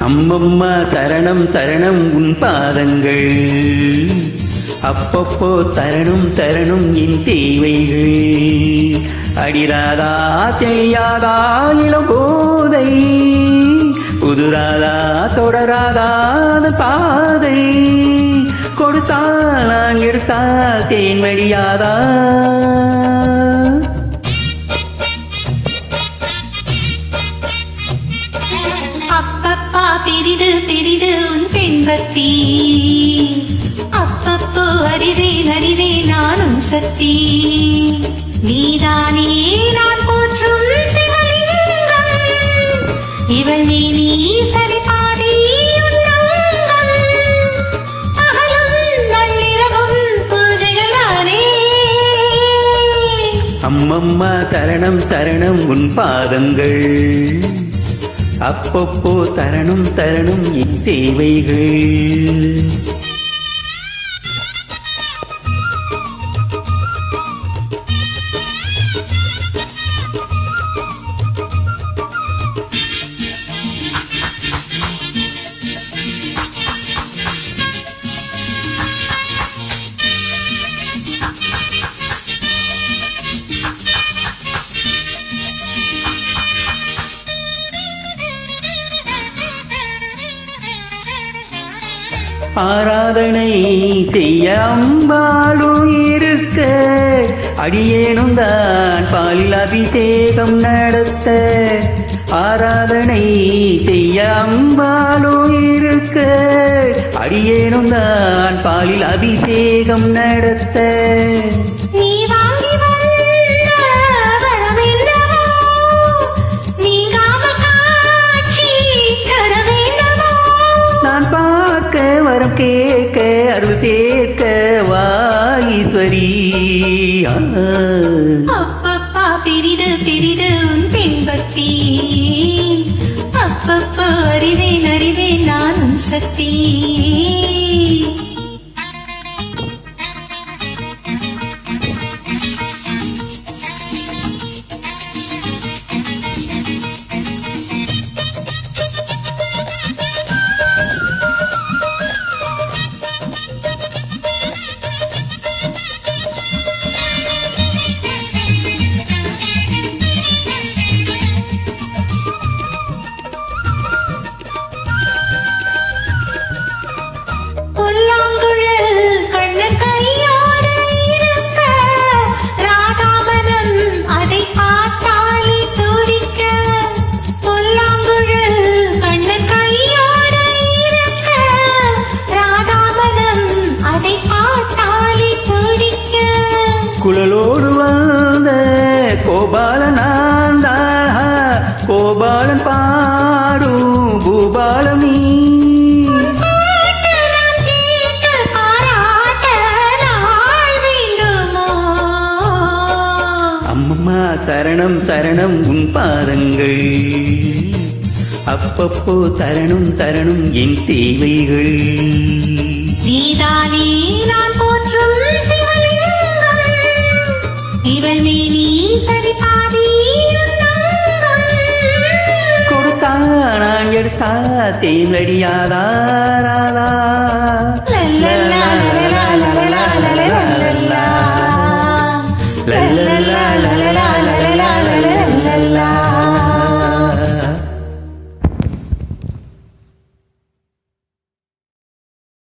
அம்மம்மா சரணம் சரணம் உன் பாதங்கள், அப்பப்போ தரணும் தரணும் என் தேவைகள். அடிராதா செய்யாதா இளம் போதை, புதுராதா தொடராதாத பாதை, கொடுத்தால் நான் எடுத்தால் தேன் வழியாதா. அப்பப்பா பெரிது பெரிது உன் பெண்பக்தி, அப்பப்போ அறிவேன் அறிவேன் நானும் சக்தி. நீதானே நான் போற்றும் சிவலிங்கம், இவள் மேனி சரிபாதி உன்னங்கம். பகலும் நள்ளிரவும் பூஜைகளானே. அம்மம்மா சரணம் சரணம் உன் பாதங்கள், அப்பப்போ தரணும் தரணும் என் தேவைகள். ஆராதனை செய்ய அம்பாளும் இருக்க, அடியேனும் தான் பாலில் அபிஷேகம் நடத்த. ஆராதனை செய்ய அம்பாளும் இருக்க, அடியேனும் தான் பாலில் அபிஷேகம் நடத்த. வரம் கேட்க அருள் சேர்க்க வா ஈஸ்வரி. அப்பப்பா பெரிது பெரிது உன் பெண்பக்தி, அப்பப்போ அறிவேன் அறிவேன் நானும் சக்தி. குழலோடு வந்த கோபாலன் கோபாலன் பாடும் பூபாலமீ. அம்மம்மா சரணம் சரணம் உன் பாதங்கள், அப்பப்போ தரணும் தரணும் என் தேவைகள். நீதானே நான் போற்றும் சிவலிங்கம், இவள் மேனி சரிபாதி உன்னங்கம். கொடுத்தா நான் எடுத்தா தேன் வழியாதா. லல்லா லல்லா லல்லா லல்லா லல்லா.